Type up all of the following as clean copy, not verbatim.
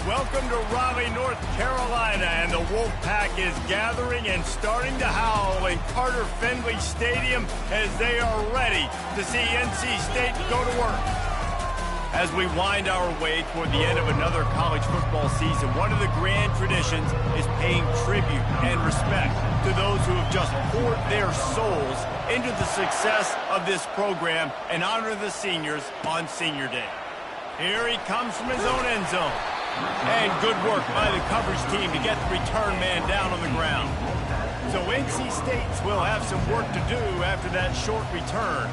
Welcome to Raleigh, North Carolina, and the Wolfpack is gathering and starting to howl in Carter Finley Stadium as they are ready to see NC State go to work. As we wind our way toward the end of another college football season, one of the grand traditions is paying tribute and respect to those who have just poured their souls into the success of this program and honor the seniors on Senior Day. Here he comes from his own end zone. And good work by the coverage team to get the return man down on the ground. So NC State will have some work to do after that short return.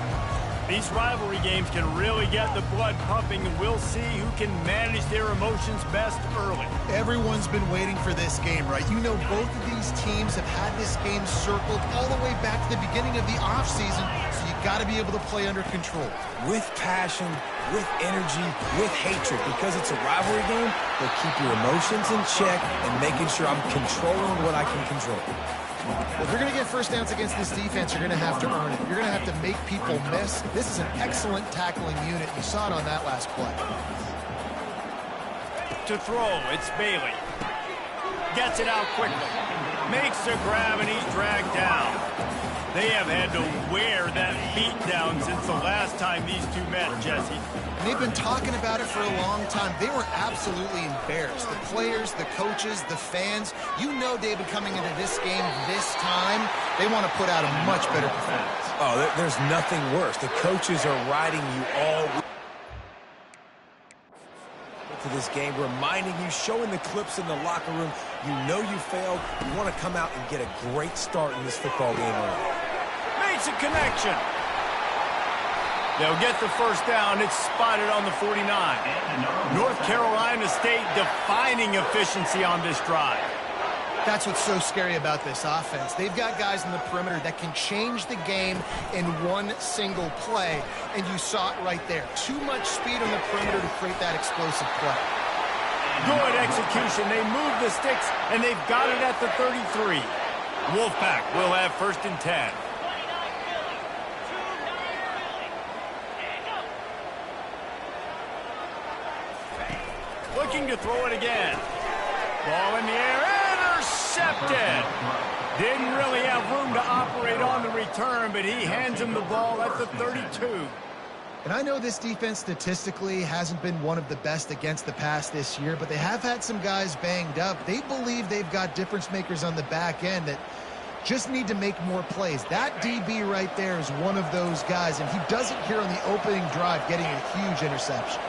These rivalry games can really get the blood pumping, and we'll see who can manage their emotions best early. Everyone's been waiting for this game, right? You know, both of these teams have had this game circled all the way back to the beginning of the offseason, so you got to be able to play under control. With passion, with energy, with hatred, because it's a rivalry game, they'll keep your emotions in check and making sure I'm controlling what I can control. If you're going to get first downs against this defense, you're going to have to earn it. You're going to have to make people miss. This is an excellent tackling unit. You saw it on that last play. To throw, it's Bailey. Gets it out quickly. Makes a grab, and he's dragged down. They have had to wear that beat down since the last time these two met, Jesse. And they've been talking about it for a long time. They were absolutely embarrassed. The players, the coaches, the fans. You know, David, coming into this game this time, they want to put out a much better performance. Oh, there's nothing worse. The coaches are riding you all to this game, reminding you, showing the clips in the locker room. You know you failed. You want to come out and get a great start in this football game early. Makes a connection. They'll get the first down. It's spotted on the 49. North Carolina State defining efficiency on this drive. That's what's so scary about this offense. They've got guys in the perimeter that can change the game in one single play, and you saw it right there. Too much speed on the perimeter to create that explosive play. Good execution. They move the sticks, and they've got it at the 33. Wolfpack will have first and 10. Looking to throw it again. Ball in the air. Intercepted. Didn't really have room to operate on the return, but he hands him the ball at the 32. And I know this defense statistically hasn't been one of the best against the pass this year, but they have had some guys banged up. They believe they've got difference makers on the back end that just need to make more plays. That DB right there is one of those guys, and he does it here on the opening drive, getting a huge interception.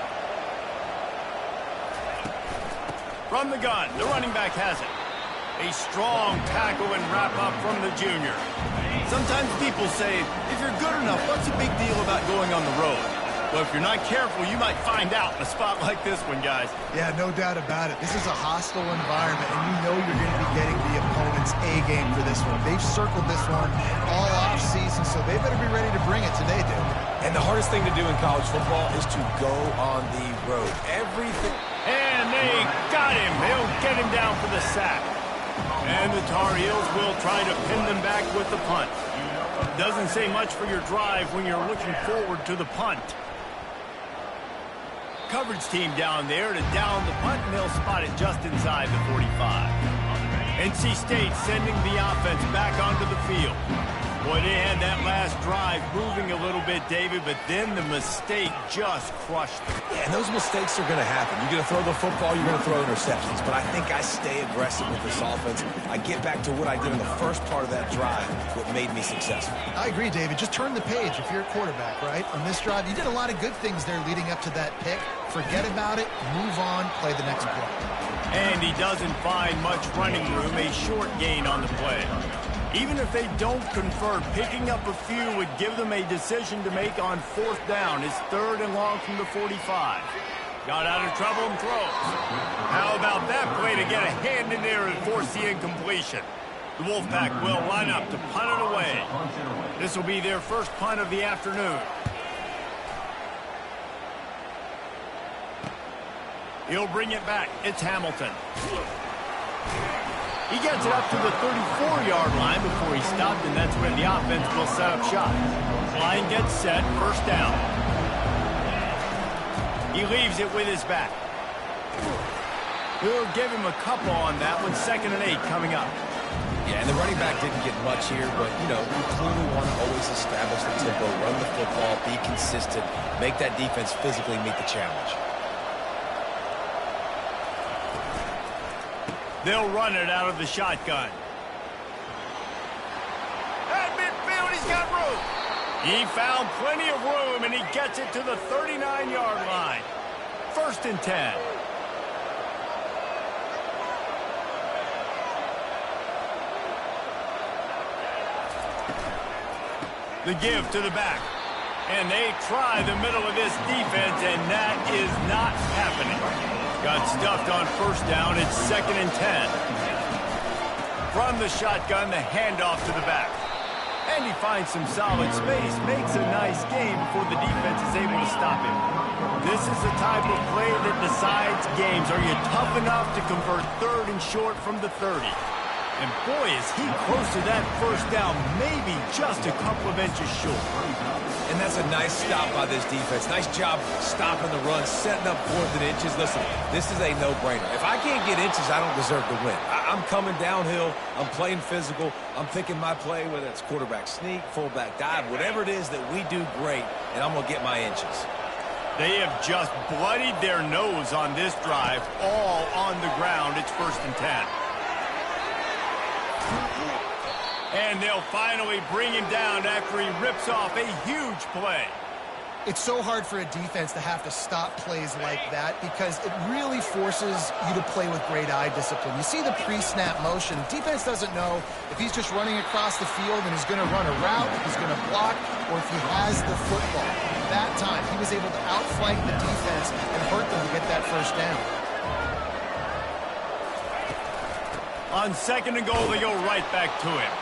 From the gun, the running back has it. A strong tackle and wrap up from the junior. Sometimes people say, if you're good enough, what's the big deal about going on the road? Well, if you're not careful, you might find out in a spot like this one, guys. Yeah, no doubt about it. This is a hostile environment, and you know you're going to be getting the opponent's A game for this one. They've circled this one all off season, so they better be ready to bring it today, dude. And the hardest thing to do in college football is to go on the road. Everything. And they got him. They'll get him down for the sack. And the Tar Heels will try to pin them back with the punt. Doesn't say much for your drive when you're looking forward to the punt. Coverage team down there to down the punt, and they'll spot it just inside the 45. NC State sending the offense back onto the field. Boy, they had that last drive moving a little bit, David, but then the mistake just crushed them. Yeah, and those mistakes are going to happen. You're going to throw the football, you're going to throw interceptions, but I think I stay aggressive with this offense. I get back to what I did in the first part of that drive, what made me successful. I agree, David. Just turn the page if you're a quarterback, right? On this drive, you did a lot of good things there leading up to that pick. Forget about it, move on, play the next play. And he doesn't find much running room, a short gain on the play. Even if they don't convert, picking up a few would give them a decision to make on fourth down. It's third and long from the 45. Got out of trouble and throws. How about that play to get a hand in there and force the incompletion? The Wolfpack will line up to punt it away. This will be their first punt of the afternoon. He'll bring it back. It's Hamilton. He gets it up to the 34-yard line before he stopped, and that's when the offense will set up shop. Line gets set, first down. He leaves it with his back. He'll give him a couple on that one. 2nd and 8 coming up. Yeah, and the running back didn't get much here, but, you know, we clearly want to always establish the tempo, run the football, be consistent, make that defense physically meet the challenge. They'll run it out of the shotgun. At midfield, he's got room. He found plenty of room, and he gets it to the 39-yard line. 1st and 10. The give to the back. And they try the middle of this defense, and that is not happening. Got stuffed on 1st down. It's 2nd and 10. From the shotgun, the handoff to the back. And he finds some solid space. Makes a nice game before the defense is able to stop him. This is the type of play that decides games. Are you tough enough to convert 3rd and short from the 30? And boy, is he close to that 1st down, maybe just a couple of inches short. And that's a nice stop by this defense. Nice job stopping the run, setting up 4th and inches. Listen, this is a no-brainer. If I can't get inches, I don't deserve to win. I'm coming downhill. I'm playing physical. I'm picking my play, whether it's quarterback sneak, fullback dive, whatever it is that we do great, and I'm going to get my inches. They have just bloodied their nose on this drive, all on the ground. It's 1st and 10. And they'll finally bring him down after he rips off a huge play. It's so hard for a defense to have to stop plays like that because it really forces you to play with great eye discipline. You see the pre-snap motion. Defense doesn't know if he's just running across the field and he's going to run a route, if he's going to block, or if he has the football. That time, he was able to outflank the defense and hurt them to get that 1st down. On 2nd and goal, they go right back to him.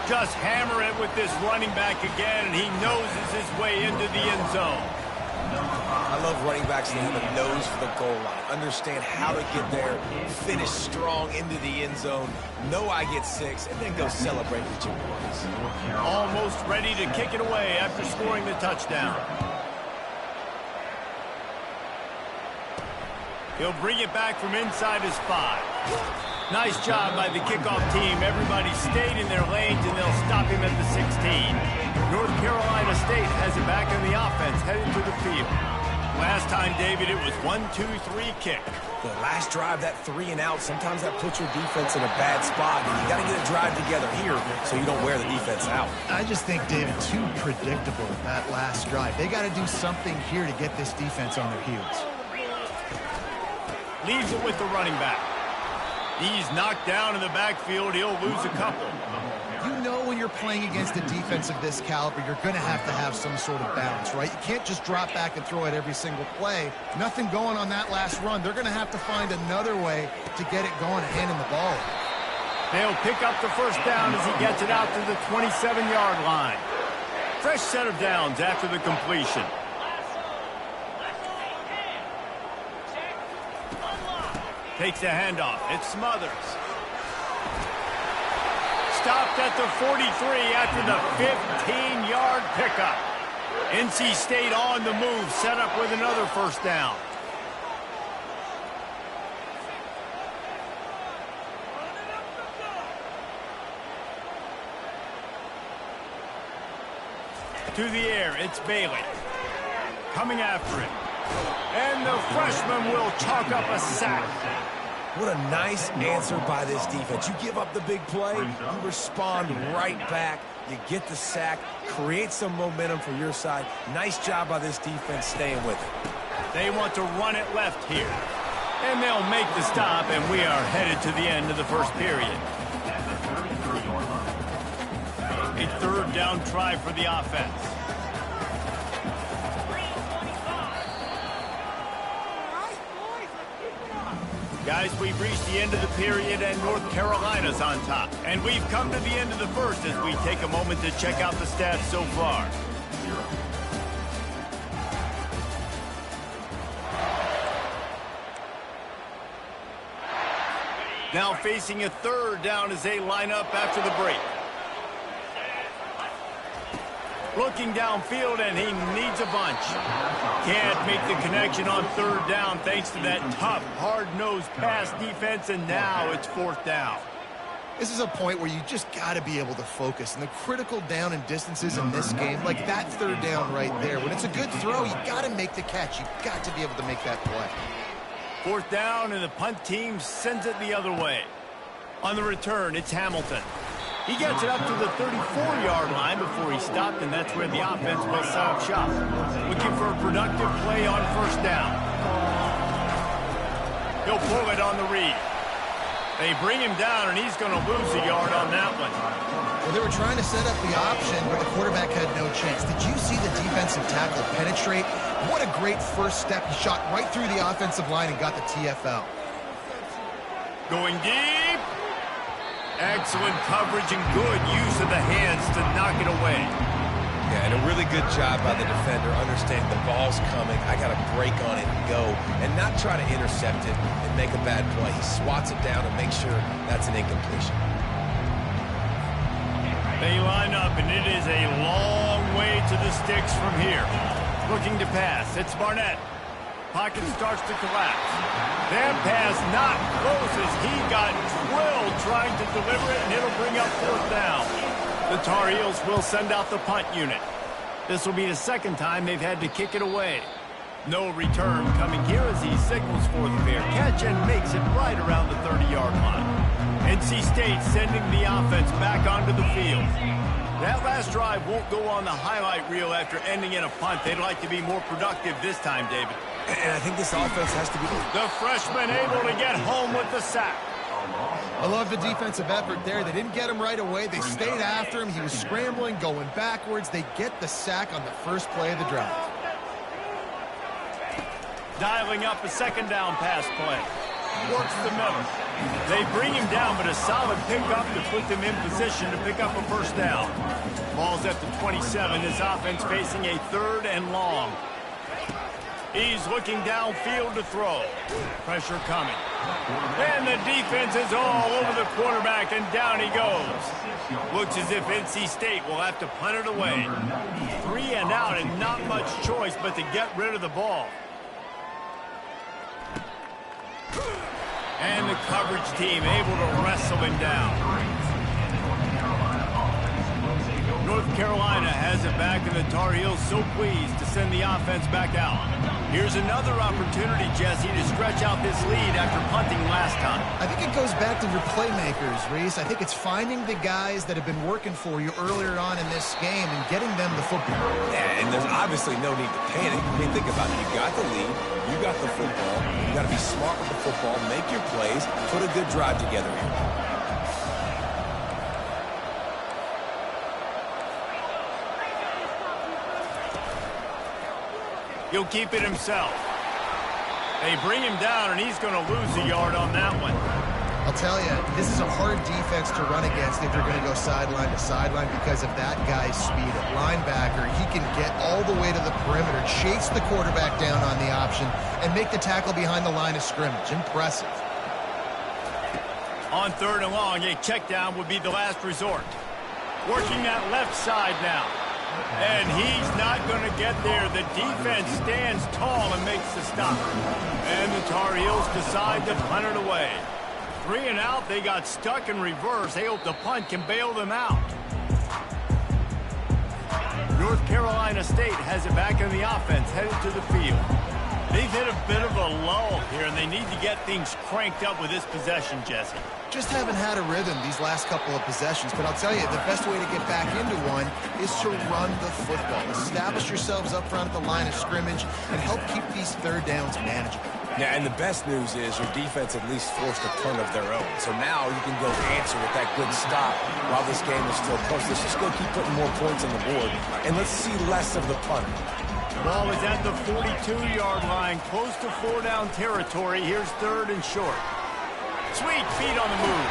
Just hammer it with this running back again, and he noses his way into the end zone. I love running backs that have a nose for the goal line. Understand how to get there, finish strong into the end zone, know I get 6, and then go celebrate with your boys. Almost ready to kick it away after scoring the touchdown. He'll bring it back from inside his 5. Nice job by the kickoff team. Everybody stayed in their lanes, and they'll stop him at the 16. North Carolina State has it back in the offense, heading to the field. Last time, David, it was 1-2-3 kick. The last drive, that 3 and out, sometimes that puts your defense in a bad spot. And you got to get a drive together here so you don't wear the defense out. I just think, David, too predictable, that last drive. They got to do something here to get this defense on their heels. Leaves it with the running back. He's knocked down in the backfield. He'll lose a couple. You know when you're playing against a defense of this caliber, you're going to have some sort of balance, right? You can't just drop back and throw it every single play. Nothing going on that last run. They're going to have to find another way to get it going and handing the ball. They'll pick up the 1st down as he gets it out to the 27-yard line. Fresh set of downs after the completion. Takes a handoff. It's Smothers. Stopped at the 43 after the 15-yard pickup. NC State on the move, set up with another 1st down. To the air, it's Bailey. Coming after it. And the freshman will chalk up a sack. What a nice answer by this defense. You give up the big play, you respond right back, you get the sack, create some momentum for your side. Nice job by this defense staying with it. They want to run it left here. And they'll make the stop, and we are headed to the end of the 1st period. A 3rd down try for the offense. Guys, we've reached the end of the period, and North Carolina's on top. And we've come to the end of the 1st as we take a moment to check out the stats so far. Now facing a 3rd down as they line up after the break. Looking downfield, and he needs a bunch. Can't make the connection on third down thanks to that tough, hard-nosed pass defense, and now it's fourth down. This is a point where you just got to be able to focus. And the critical down and distances in this game, like that third down right there, when it's a good throw, you got to make the catch. You got to be able to make that play. Fourth down, and the punt team sends it the other way. On the return, it's Hamilton. He gets it up to the 34-yard line before he stopped, and that's where the offense will set up shop. Looking for a productive play on first down. He'll pull it on the read. They bring him down, and he's going to lose a yard on that one. Well, they were trying to set up the option, but the quarterback had no chance. Did you see the defensive tackle penetrate? What a great first step. He shot right through the offensive line and got the TFL. Going deep. Excellent coverage and good use of the hands to knock it away. Yeah, and a really good job by the defender understanding the ball's coming. I got to break on it and go and not try to intercept it and make a bad play. He swats it down and makes sure that's an incompletion. They line up, and it is a long way to the sticks from here. Looking to pass. It's Barnett. Pocket starts to collapse. That pass not close as he got drilled trying to deliver it, and it'll bring up fourth down. The Tar Heels will send out the punt unit. This will be the second time they've had to kick it away. No return coming here as he signals for the fair catch and makes it right around the 30-yard line. NC State sending the offense back onto the field. That last drive won't go on the highlight reel after ending in a punt. They'd like to be more productive this time, David. And I think this offense has to be... The freshman able to get home with the sack. I love the defensive effort there. They didn't get him right away. They stayed after him. He was scrambling, going backwards. They get the sack on the first play of the drive. Dialing up a second down pass play. Works the middle. They bring him down, but a solid pickup to put them in position to pick up a first down. Ball's at the 27. This offense facing a third and long. He's looking downfield to throw. Pressure coming. And the defense is all over the quarterback, and down he goes. Looks as if NC State will have to punt it away. 3 and out, and not much choice but to get rid of the ball. And the coverage team able to wrestle him down. North Carolina has it back, and the Tar Heels so pleased to send the offense back out. Here's another opportunity, Jesse, to stretch out this lead after punting last time. I think it goes back to your playmakers, Reese. I think it's finding the guys that have been working for you earlier on in this game and getting them the football. Yeah, and there's obviously no need to panic. I mean, think about it. You got the lead. You got the football. You got to be smart with the football, make your plays, put a good drive together here. He'll keep it himself. They bring him down, and he's going to lose a yard on that one. I'll tell you, this is a hard defense to run against if you're going to go sideline to sideline because of that guy's speed. At linebacker, he can get all the way to the perimeter, chase the quarterback down on the option, and make the tackle behind the line of scrimmage. Impressive. On third and long, a check down would be the last resort. Working that left side now. And he's not going to get there. The defense stands tall and makes the stop. And the Tar Heels decide to punt it away. 3 and out, they got stuck in reverse. They hope the punt can bail them out. North Carolina State has it back in the offense, headed to the field. They've hit a bit of a lull here, and they need to get things cranked up with this possession, Jesse. Just haven't had a rhythm these last couple of possessions, but I'll tell you, the best way to get back into one is to run the football. Establish yourselves up front at the line of scrimmage and help keep these third downs manageable. Yeah, and the best news is your defense at least forced a punt of their own. So now you can go answer with that good stop while this game is still close. Let's just go keep putting more points on the board, and let's see less of the punt. Ball is at the 42-yard line, close to 4-down territory. Here's third and short. Sweet feet on the move.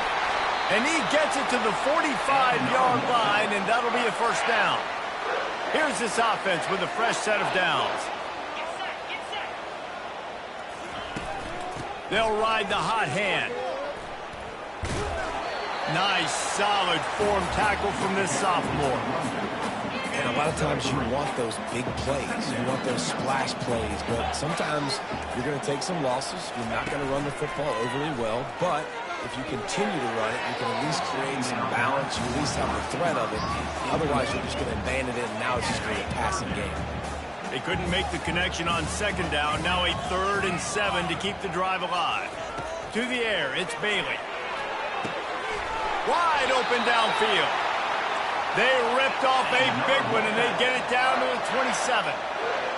And he gets it to the 45-yard line, and that'll be a first down. Here's this offense with a fresh set of downs. They'll ride the hot hand. Nice, solid form tackle from this sophomore. Man, a lot of times you want those big plays. You want those splash plays. But sometimes you're going to take some losses. You're not going to run the football overly well. But if you continue to run it, you can at least create some balance. You at least have the threat of it. Otherwise, you're just going to abandon it, and now it's just going to be a passing game. They couldn't make the connection on second down. Now a 3rd and 7 to keep the drive alive. To the air, it's Bailey. Wide open downfield. They ripped off a big one, and they get it down to the 27.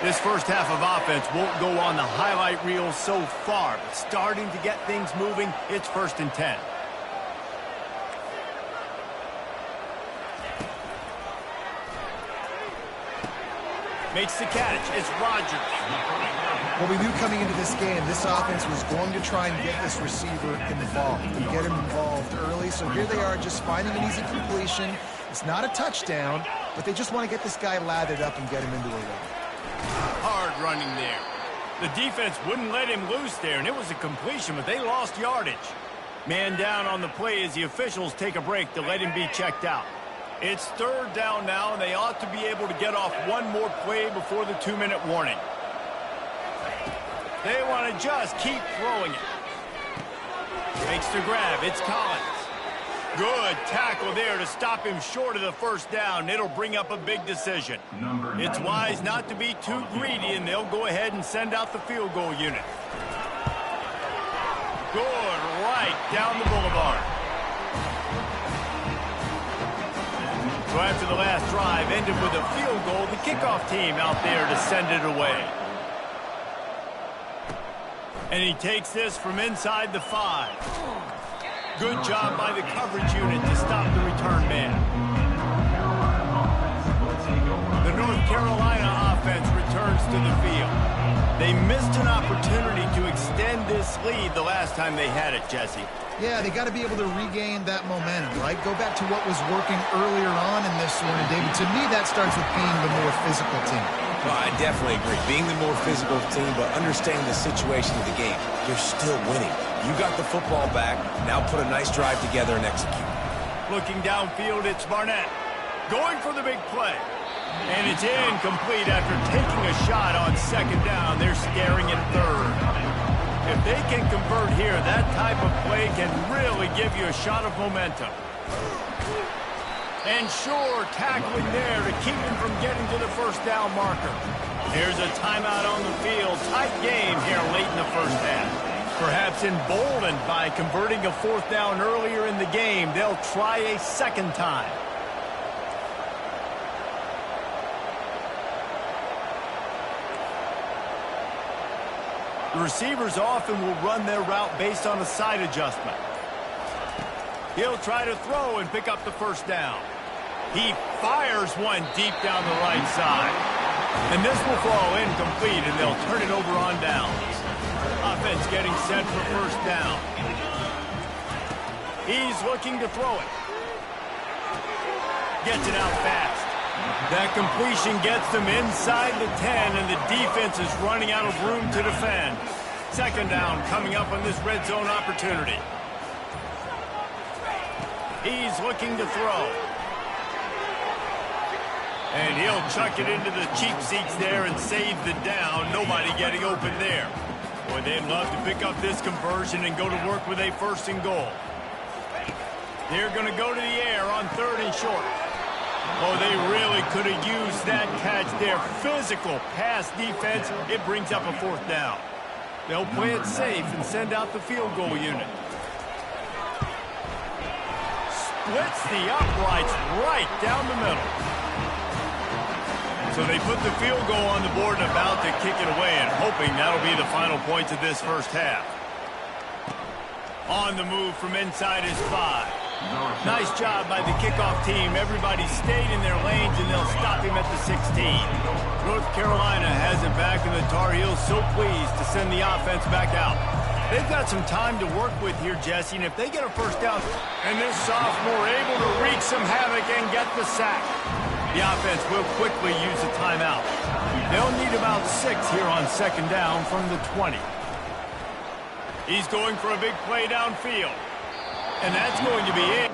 This first half of offense won't go on the highlight reel so far, but starting to get things moving, it's 1st and 10. Makes the catch. It's Rodgers. Well, we knew coming into this game, this offense was going to try and get this receiver involved and get him involved early. So here they are just finding an easy completion. It's not a touchdown, but they just want to get this guy lathered up and get him into a run. Hard running there. The defense wouldn't let him loose there, and it was a completion, but they lost yardage. Man down on the play as the officials take a break to let him be checked out. It's 3rd down now, and they ought to be able to get off one more play before the 2-minute warning. They want to just keep throwing it. Makes the grab. It's Collins. Good tackle there to stop him short of the 1st down. It'll bring up a big decision. It's wise not to be too greedy, and they'll go ahead and send out the field goal unit. Good, right down the boulevard. So after the last drive ended with a field goal, the kickoff team out there to send it away. And he takes this from inside the 5. Good job by the coverage unit to stop the return man. The North Carolina offense returns to the field. They missed an opportunity to extend this lead the last time they had it, Jesse. Yeah, they got to be able to regain that momentum, right? Go back to what was working earlier on in this one. And, David, to me, that starts with being the more physical team. Well, I definitely agree. Being the more physical team, but understanding the situation of the game. You're still winning. You got the football back. Now put a nice drive together and execute. Looking downfield, it's Barnett. Going for the big play. And it's incomplete after taking a shot on 2nd down. They're staring at 3rd. If they can convert here, that type of play can really give you a shot of momentum. And sure, tackling there to keep him from getting to the 1st down marker. Here's a timeout on the field. Tight game here late in the 1st half. Perhaps emboldened by converting a 4th down earlier in the game, they'll try a 2nd time. The receivers often will run their route based on a side adjustment. He'll try to throw and pick up the 1st down. He fires one deep down the right side. And this will fall incomplete, and they'll turn it over on downs. Offense getting set for 1st down. He's looking to throw it. Gets it out fast. That completion gets them inside the 10, and the defense is running out of room to defend. 2nd down coming up on this red zone opportunity. He's looking to throw. And he'll chuck it into the cheap seats there and save the down. Nobody getting open there. Boy, they'd love to pick up this conversion and go to work with a 1st and goal. They're going to go to the air on 3rd and short. Oh, they really could have used that catch there. Physical pass defense. It brings up a 4th down. They'll play it safe and send out the field goal unit. Splits the uprights right down the middle. So they put the field goal on the board and about to kick it away, and hoping that'll be the final points of this 1st half. On the move from inside his 5. Nice job by the kickoff team. Everybody stayed in their lanes, and they'll stop him at the 16. North Carolina has it back, and the Tar Heels so pleased to send the offense back out. They've got some time to work with here, Jesse, and if they get a 1st down, and this sophomore able to wreak some havoc and get the sack, the offense will quickly use a timeout. They'll need about 6 here on 2nd down from the 20. He's going for a big play downfield. And that's going to be it.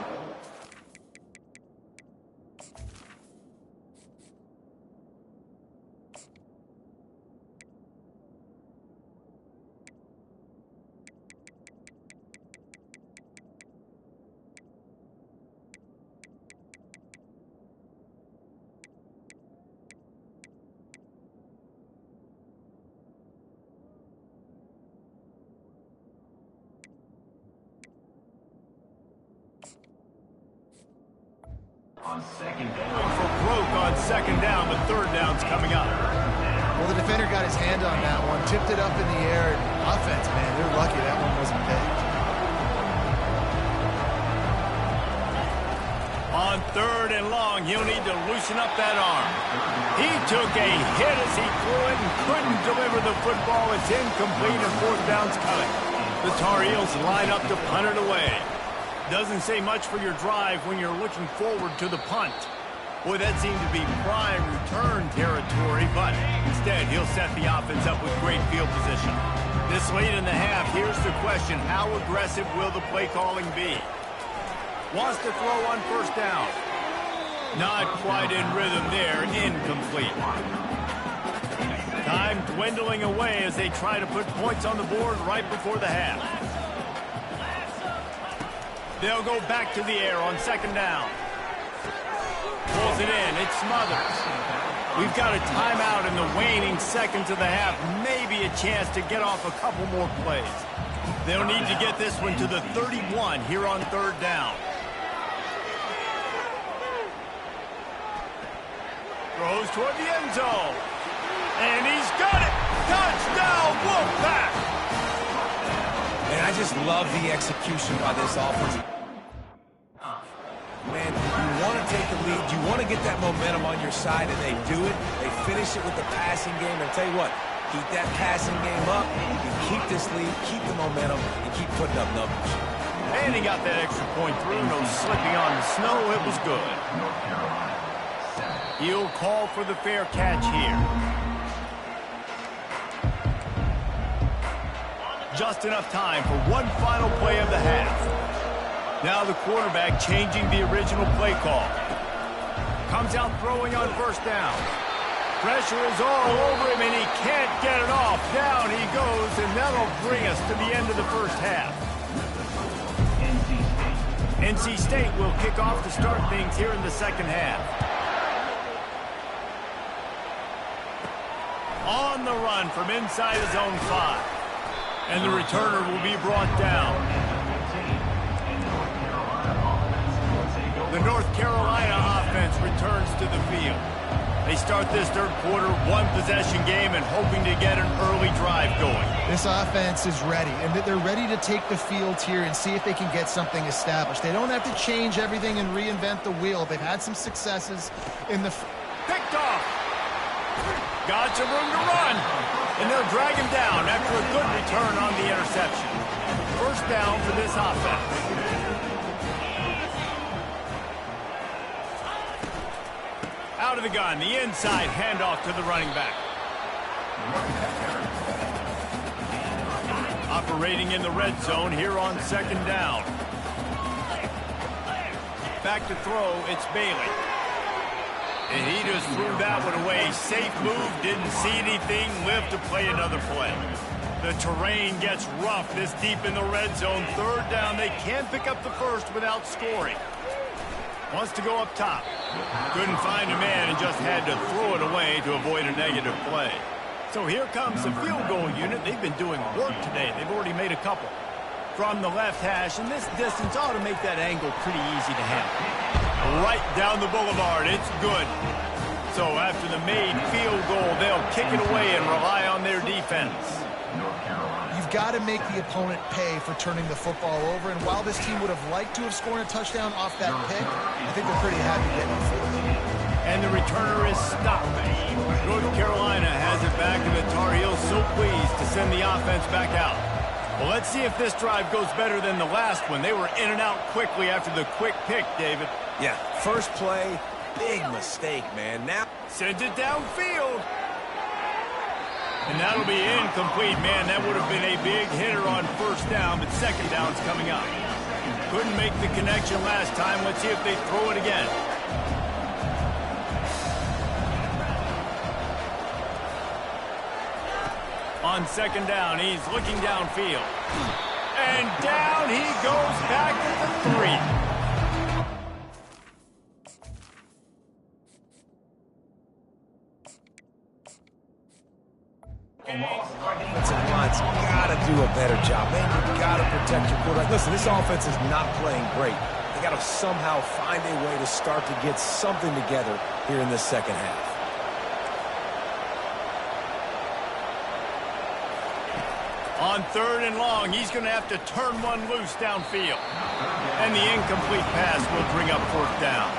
For broke on second down, but third down's coming up. Well, the defender got his hand on that one, tipped it up in the air, and offense, man, they're lucky that one wasn't picked. On third and long, he'll need to loosen up that arm. He took a hit as he threw it and couldn't deliver the football. It's incomplete and fourth down's coming. The Tar Heels line up to punt it away. Doesn't say much for your drive when you're looking forward to the punt. Boy, that seemed to be prime return territory, but instead he'll set the offense up with great field position. This late in the half, here's the question: how aggressive will the play calling be? Wants to throw on first down. Not quite in rhythm there, incomplete. Time dwindling away as they try to put points on the board right before the half. They'll go back to the air on second down. Pulls it in, it's Smothers. We've got a timeout in the waning seconds of the half. Maybe a chance to get off a couple more plays. They'll need to get this one to the 31 here on third down. Throws toward the end zone. And he's got it! Touchdown, Wolfpack! And I just love the execution by this offense. Man, you want to take the lead, you want to get that momentum on your side, and they do it. They finish it with the passing game. And I'll tell you what, keep that passing game up, you can keep this lead, keep the momentum, and keep putting up numbers. And he got that extra point through, no slipping on the snow, it was good. He'll call for the fair catch here. Just enough time for one final play of the half. Now the quarterback changing the original play call. Comes out throwing on first down. Pressure is all over him and he can't get it off. Down he goes, and that'll bring us to the end of the first half. NC State will kick off to start things here in the second half. On the run from inside his own 5. And the returner will be brought down. The North Carolina offense returns to the field. They start this third quarter, one-possession game, and hoping to get an early drive going. This offense is ready, and they're ready to take the field here and see if they can get something established. They don't have to change everything and reinvent the wheel. They've had some successes in the... Picked off! Got some room to run, and they'll drag him down after a good return on the interception. First down for this offense. Out of the gun, the inside handoff to the running back. Operating in the red zone here on second down. Back to throw, it's Bailey. And he just threw that one away. Safe move, didn't see anything, lived to play another play. The terrain gets rough this deep in the red zone. Third down, they can't pick up the first without scoring. Wants to go up top. Couldn't find a man and just had to throw it away to avoid a negative play. So here comes the field goal unit. They've been doing work today. They've already made a couple. From the left hash, and this distance ought to make that angle pretty easy to handle. Right down the boulevard, it's good. So after the made field goal, they'll kick it away and rely on their defense. You've got to make the opponent pay for turning the football over, and while this team would have liked to have scored a touchdown off that pick, I think they're pretty happy getting it forward. And the returner is stopped. North Carolina has it back, and the Tar Heels so pleased to send the offense back out. Well, let's see if this drive goes better than the last one. They were in and out quickly after the quick pick, David. Yeah, first play, big mistake, man. Now sends it downfield. And that'll be incomplete. Man, that would have been a big hitter on first down, but second down's coming up. Couldn't make the connection last time. Let's see if they throw it again. On second down, he's looking downfield. And down he goes back at the 3. Offensive line's got to do a better job. Man, you've got to protect your quarterback. Listen, this offense is not playing great. They got to somehow find a way to start to get something together here in this second half. On 3rd and long, he's going to have to turn one loose downfield. And the incomplete pass will bring up 4th down.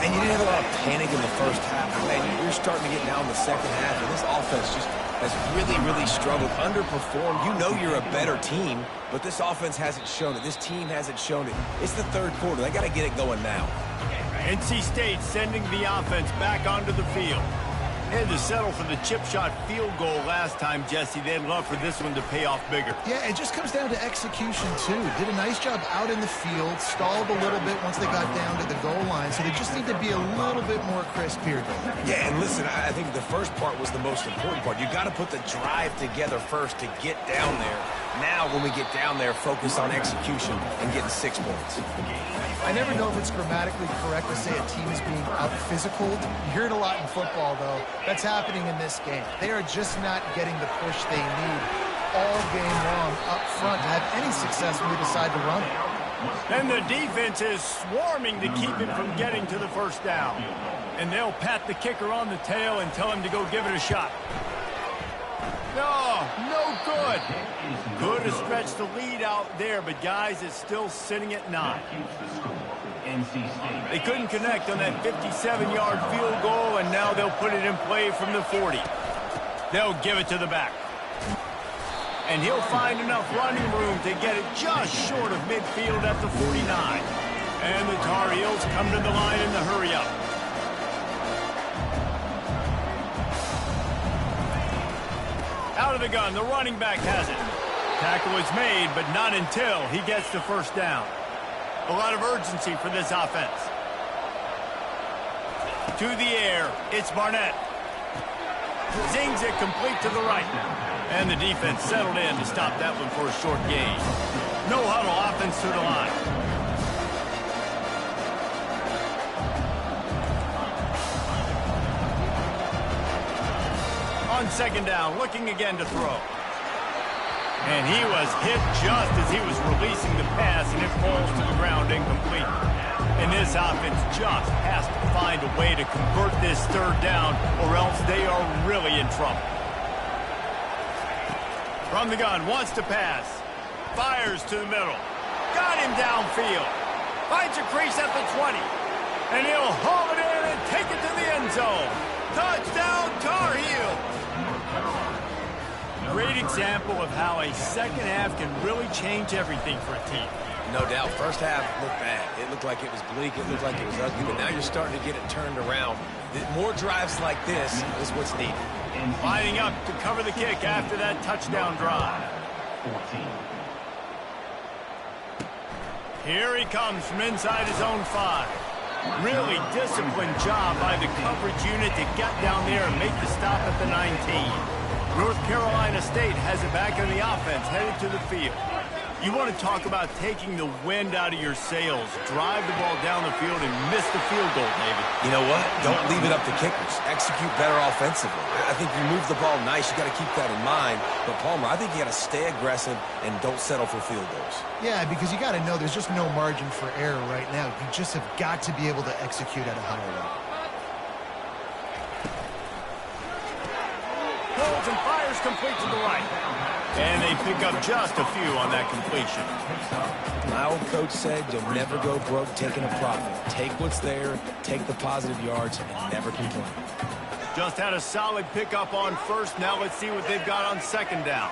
And you didn't have a lot of panic in the first half. Man, you're starting to get down in the second half, and this offense just has really, really struggled, underperformed. You know you're a better team, but this offense hasn't shown it. This team hasn't shown it. It's the 3rd quarter. They got to get it going now. NC State sending the offense back onto the field. They had to settle for the chip shot field goal last time, Jesse. They'd love for this one to pay off bigger. Yeah, it just comes down to execution, too. Did a nice job out in the field, stalled a little bit once they got down to the goal line, so they just need to be a little bit more crisp here. Yeah, and listen, I think the first part was the most important part. You got to put the drive together first to get down there. Now, when we get down there, focus on execution and getting 6 points. I never know if it's grammatically correct to say a team is being out-physical. You hear it a lot in football, though. That's happening in this game. They are just not getting the push they need all game long up front to have any success when they decide to run it. And the defense is swarming to keep him from getting to the 1st down. And they'll pat the kicker on the tail and tell him to go give it a shot. No good. Could have stretched the lead out there, but guys, it's still sitting at 9. They couldn't connect on that 57-yard field goal, and now they'll put it in play from the 40. They'll give it to the back. And he'll find enough running room to get it just short of midfield at the 49. And the Tar Heels come to the line in the hurry-up. Out of the gun, the running back has it. Tackle is made, but not until he gets the 1st down. A lot of urgency for this offense. To the air, it's Barnett. Zings it complete to the right. And the defense settled in to stop that one for a short gain. No huddle offense to the line. On 2nd down, looking again to throw. And he was hit just as he was releasing the pass, and it falls to the ground incomplete. And this offense just has to find a way to convert this 3rd down, or else they are really in trouble. From the gun, wants to pass. Fires to the middle. Got him downfield. Finds a crease at the 20. And he'll haul it in and take it to the end zone. Touchdown, Tar Heels. Great example of how a second half can really change everything for a team. No doubt. First half looked bad. It looked like it was bleak. It looked like it was ugly. But now you're starting to get it turned around. More drives like this is what's needed. Lining up to cover the kick after that touchdown drive. Here he comes from inside his own 5. Really disciplined job by the coverage unit to get down there and make the stop at the 19. North Carolina State has it back on the offense, headed to the field. You want to talk about taking the wind out of your sails. Drive the ball down the field and miss the field goal, David. You know what? Don't leave it up to kickers. Execute better offensively. I think you move the ball nice. You got to keep that in mind. But, Palmer, I think you got to stay aggressive and don't settle for field goals. Yeah, because you got to know there's just no margin for error right now. You just have got to be able to execute at a higher level. Holds and fires complete to the right. And they pick up just a few on that completion. My old coach said you'll never go broke taking a profit. Take what's there, take the positive yards, and never complain. Just had a solid pickup on 1st. Now let's see what they've got on 2nd down.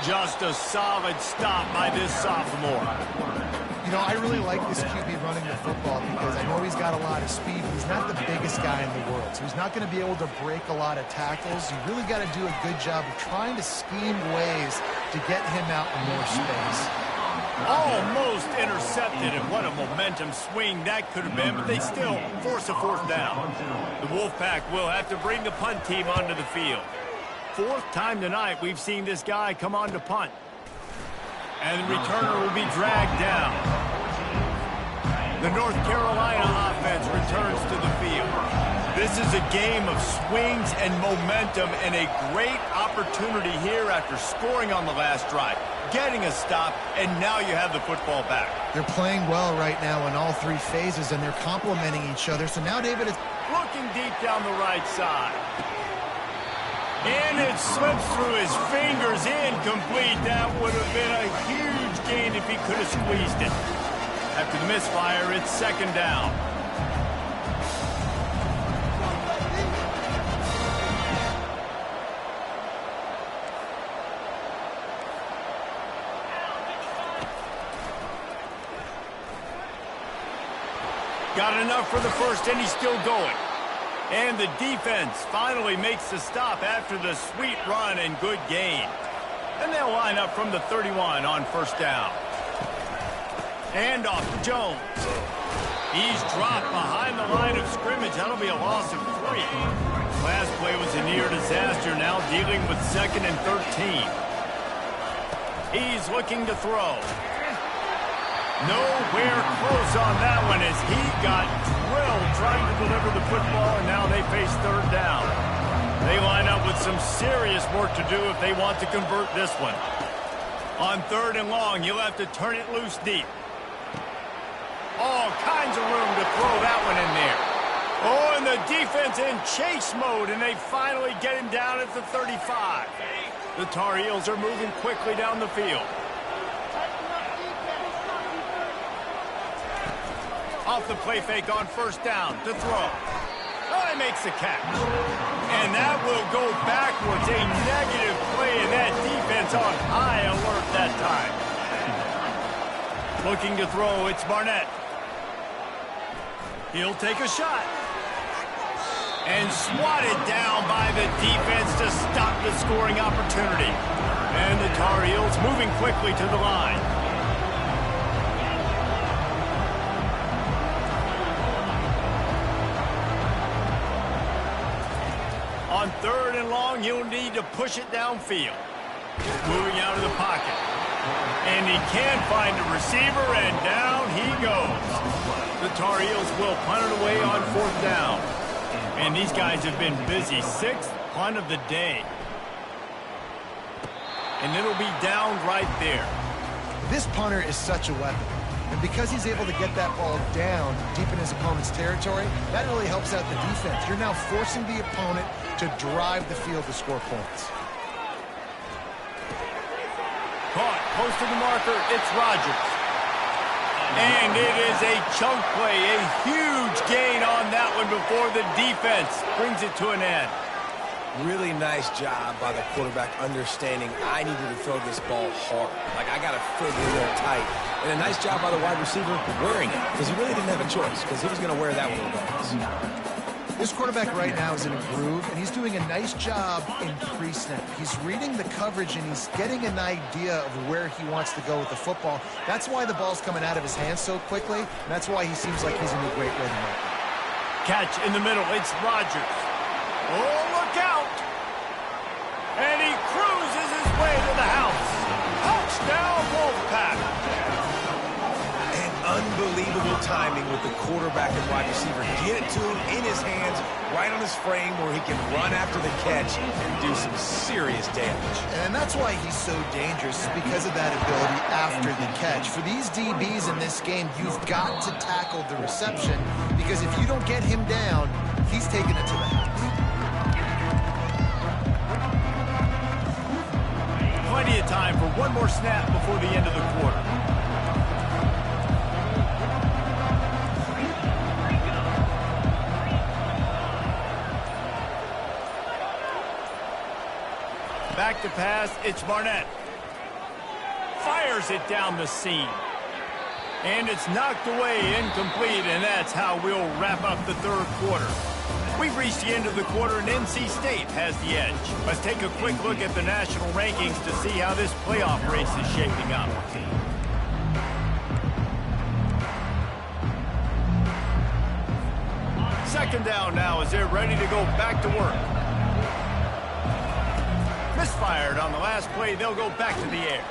Just a solid stop by this sophomore. You know, I really like this QB running the football because I know he's got a lot of speed. He's not the biggest guy in the world, so he's not going to be able to break a lot of tackles. You really got to do a good job of trying to scheme ways to get him out in more space. Almost intercepted, and what a momentum swing that could have been, but they still force a 4th down. The Wolfpack will have to bring the punt team onto the field. 4th time tonight we've seen this guy come on to punt. And the returner will be dragged down. The North Carolina offense returns to the field. This is a game of swings and momentum and a great opportunity here after scoring on the last drive, getting a stop, and now you have the football back. They're playing well right now in all three phases, and they're complementing each other. So now David is looking deep down the right side. And it slips through his fingers, incomplete. That would have been a huge gain if he could have squeezed it. After the misfire, it's second down. Got enough for the first, and he's still going. And the defense finally makes the stop after the sweet run and good gain. And they'll line up from the 31 on first down. And off to Jones. He's dropped behind the line of scrimmage. That'll be a loss of 3. Last play was a near disaster, now dealing with 2nd and 13. He's looking to throw. Nowhere close on that one as he got drilled trying to deliver the football, and now they face third down. They line up with some serious work to do if they want to convert this one. On 3rd and long, you'll have to turn it loose deep. All kinds of room to throw that one in there. Oh, and the defense in chase mode, and they finally get him down at the 35. The Tar Heels are moving quickly down the field. Off the play fake on first down to throw. Oh, he makes the catch. And that will go backwards. A negative play, and that defense on high alert that time. Looking to throw, it's Barnett. He'll take a shot. And swatted down by the defense to stop the scoring opportunity. And the Tar Heels moving quickly to the line. On 3rd and long, he'll need to push it downfield. Moving out of the pocket. And he can't find a receiver, and down he goes. The Tar Heels will punt it away on 4th down. And these guys have been busy. 6th punt of the day. And it'll be down right there. This punter is such a weapon. And because he's able to get that ball down deep in his opponent's territory, that really helps out the defense. You're now forcing the opponent to drive the field to score points. Caught, close to the marker, it's Rodgers. And it is a chunk play, a huge gain on that one before the defense brings it to an end. Really nice job by the quarterback understanding I needed to throw this ball hard. Like, I got to fit it in there tight. And a nice job by the wide receiver wearing it, because he really didn't have a choice, because he was going to wear that one regardless. This quarterback right now is in a groove, and he's doing a nice job in pre-snap. He's reading the coverage, and he's getting an idea of where he wants to go with the football. That's why the ball's coming out of his hands so quickly, and that's why he seems like he's in a great rhythm right now. Catch in the middle, it's Rodgers. Oh, look out! And he cruises his way to the house. Touchdown, Wolfpack! And unbelievable timing with the quarterback and wide receiver. Get it to him in his hands, right on his frame where he can run after the catch and do some serious damage. And that's why he's so dangerous, because of that ability after the catch. For these DBs in this game, you've got to tackle the reception, because if you don't get him down, he's taking it to the house. Plenty of time for one more snap before the end of the quarter. Back to pass, it's Barnett. Fires it down the seam. And it's knocked away, incomplete, and that's how we'll wrap up the 3rd quarter. We've reached the end of the quarter, and NC State has the edge. Let's take a quick look at the national rankings to see how this playoff race is shaping up. Second down now as they're ready to go back to work. Misfired on the last play. They'll go back to the air.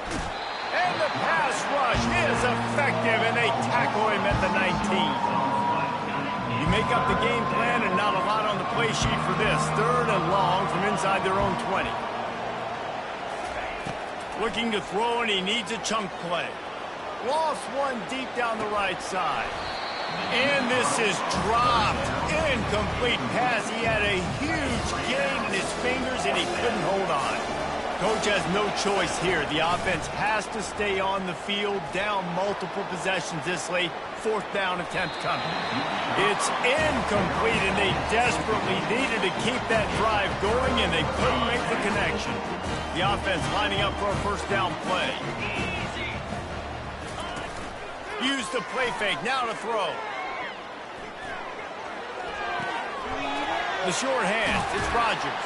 And the pass rush is effective, and they tackle him at the 19. You make up the game plan and not a lot on the play sheet for this. 3rd and long from inside their own 20. Looking to throw, and he needs a chunk play. Lost one deep down the right side. And this is dropped. Incomplete pass. He had a huge gain in his fingers, and he couldn't hold on. Coach has no choice here. The offense has to stay on the field, down multiple possessions this late. 4th down attempt coming. It's incomplete, and they desperately needed to keep that drive going, and they couldn't make the connection. The offense lining up for a 1st down play. Use the play fake, now to throw. The short hand, it's Rodgers.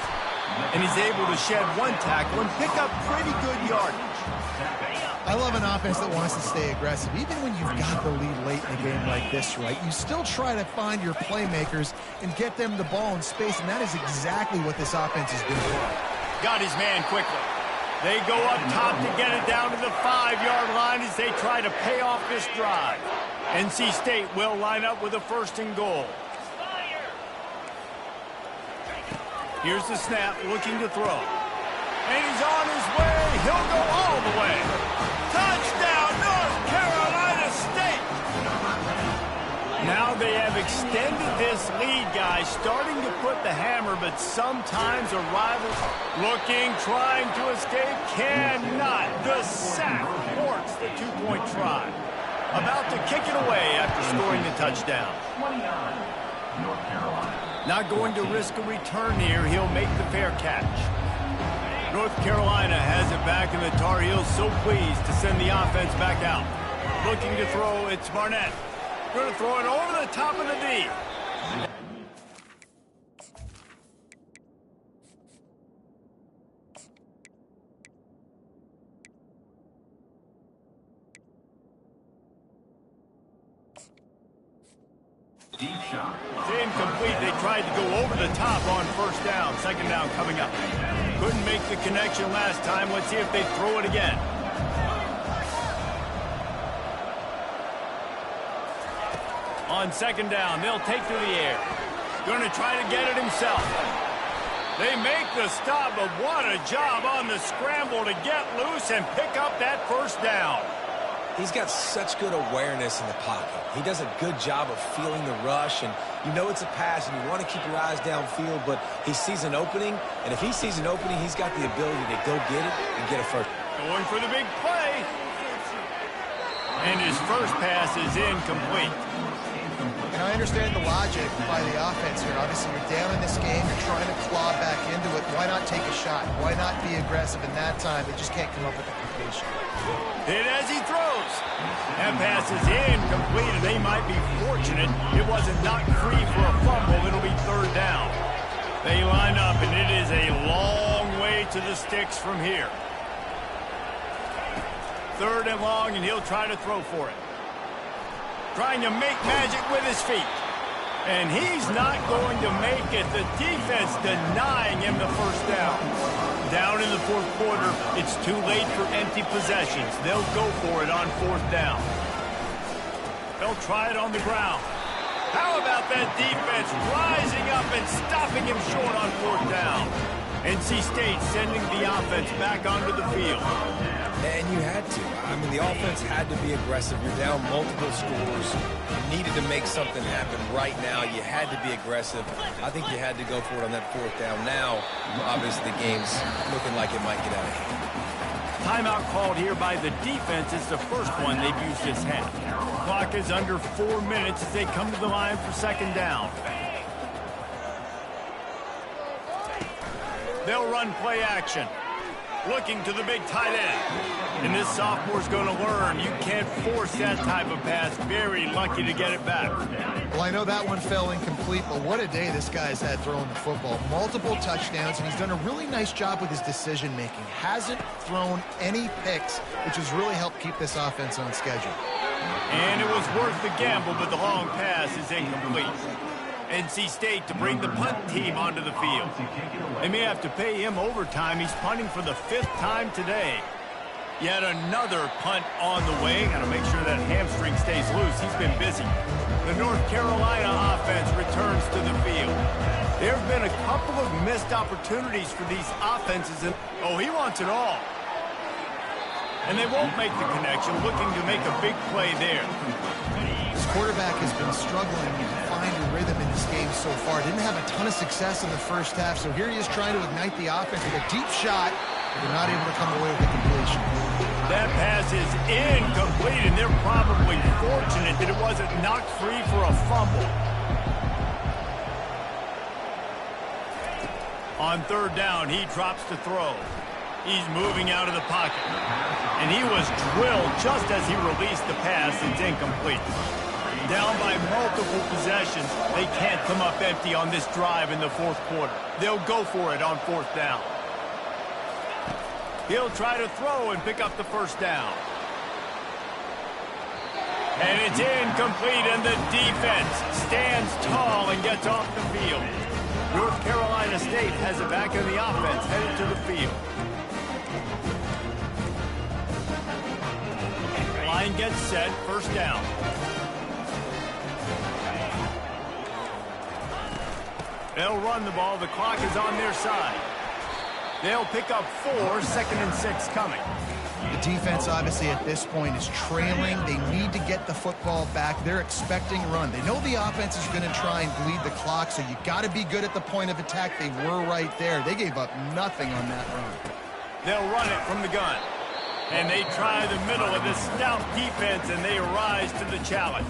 And he's able to shed one tackle and pick up pretty good yardage. I love an offense that wants to stay aggressive. Even when you've got the lead late in a game like this, right, you still try to find your playmakers and get them the ball in space, and that is exactly what this offense is doing. Got his man quickly. They go up top to get it down to the 5-yard line as they try to pay off this drive. NC State will line up with a 1st and goal. Here's the snap, looking to throw. And he's on his way. He'll go all the way. Touchdown, North Carolina State! Now they have extended this lead, guys, starting to put the hammer, but sometimes a rival looking, trying to escape, cannot. The sack thwarts the 2-point try. About to kick it away after scoring the touchdown. 29, North Carolina. Not going to risk a return here. He'll make the fair catch. North Carolina has it back, and the Tar Heels so pleased to send the offense back out. Looking to throw, it's Barnett. Going to throw it over the top of the D. Deep shot. It's incomplete. They tried to go over the top on 1st down. 2nd down coming up. Couldn't make the connection last time. Let's see if they throw it again. On 2nd down, they'll take to the air. Going to try to get it himself. They make the stop, but what a job on the scramble to get loose and pick up that 1st down. He's got such good awareness in the pocket. He does a good job of feeling the rush, and you know it's a pass, and you want to keep your eyes downfield, but he sees an opening, and if he sees an opening, he's got the ability to go get it and get a 1st. Going for the big play. And his first pass is incomplete. And I understand the logic by the offense here. Obviously, you're down in this game. You're trying to claw back into it. Why not take a shot? Why not be aggressive in that time? They just can't come up with the completion. Hit as he throws. That pass is incomplete, and they might be fortunate it wasn't knocked free for a fumble. It'll be 3rd down. They line up, and it is a long way to the sticks from here. 3rd and long, and he'll try to throw for it. Trying to make magic with his feet. And he's not going to make it. The defense denying him the 1st down. Down in the 4th quarter, it's too late for empty possessions. They'll go for it on 4th down. They'll try it on the ground. How about that defense rising up and stopping him short on 4th down? NC State sending the offense back onto the field. And you had to. I mean, the offense had to be aggressive. You're down multiple scores. You needed to make something happen right now. You had to be aggressive. I think you had to go for it on that 4th down. Now, obviously, the game's looking like it might get out of hand. Timeout called here by the defense. It's the first one they've used this half. Clock is under 4 minutes as they come to the line for 2nd down. They'll run play action. Looking to the big tight end. And this sophomore's going to learn you can't force that type of pass. Very lucky to get it back. Well, I know that one fell incomplete, but what a day this guy's had throwing the football. Multiple touchdowns, and he's done a really nice job with his decision-making. Hasn't thrown any picks, which has really helped keep this offense on schedule. And it was worth the gamble, but the long pass is incomplete. NC State to bring the punt team onto the field. They may have to pay him overtime. He's punting for the 5th time today. Yet another punt on the way. Got to make sure that hamstring stays loose. He's been busy. The North Carolina offense returns to the field. There have been a couple of missed opportunities for these offenses. And oh, he wants it all. And they won't make the connection, looking to make a big play there. This quarterback has been struggling to find a rhythm in this game so far. Didn't have a ton of success in the first half, so here he is trying to ignite the offense with a deep shot. They're not able to come away with a completion. That pass is incomplete, and they're probably fortunate that it wasn't knocked free for a fumble. On third down, he drops to throw. He's moving out of the pocket. And he was drilled just as he released the pass. It's incomplete. Down by multiple possessions, they can't come up empty on this drive in the fourth quarter. They'll go for it on fourth down. He'll try to throw and pick up the first down. And it's incomplete, and the defense stands tall and gets off the field. North Carolina State has it back in the offense, headed to the field. Line gets set, first down. They'll run the ball. The clock is on their side. They'll pick up 4, 2nd and 6 coming. The defense, obviously, at this point is trailing. They need to get the football back. They're expecting run. They know the offense is going to try and bleed the clock, so you got to be good at the point of attack. They were right there. They gave up nothing on that run. They'll run it from the gun. And they try the middle of this stout defense, and they rise to the challenge.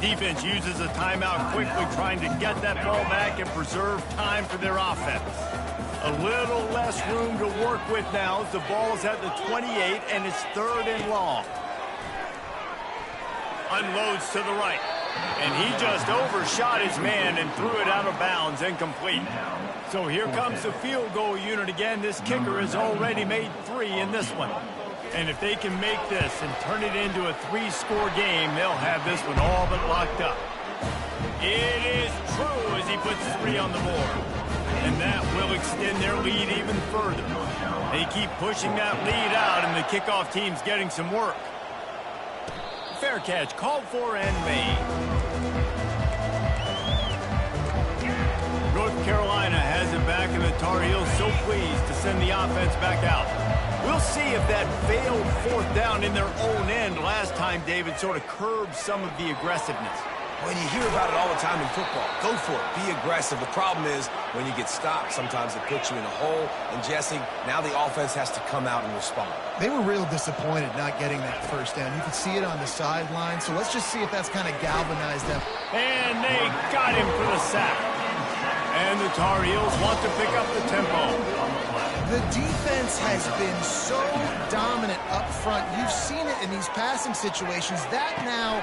Defense uses a timeout quickly, trying to get that ball back and preserve time for their offense. A little less room to work with now as the ball's at the 28, and it's 3rd and long. Unloads to the right. And he just overshot his man and threw it out of bounds, incomplete. So here comes the field goal unit again. This kicker has already made 3 in this one. And if they can make this and turn it into a 3-score game, they'll have this one all but locked up. It is true as he puts 3 on the board. And that will extend their lead even further. They keep pushing that lead out, and the kickoff team's getting some work. Fair catch, called for and made. North Carolina has it back, and the Tar Heels so pleased to send the offense back out. We'll see if that failed fourth down in their own end last time, David, sort of curbed some of the aggressiveness. When you hear about it all the time in football, go for it. Be aggressive. The problem is when you get stopped, sometimes it puts you in a hole. And, Jesse, now the offense has to come out and respond. They were real disappointed not getting that first down. You could see it on the sideline. So let's just see if that's kind of galvanized them. And they got him for the sack. And the Tar Heels want to pick up the tempo. The defense has been so dominant up front. You've seen it in these passing situations. That now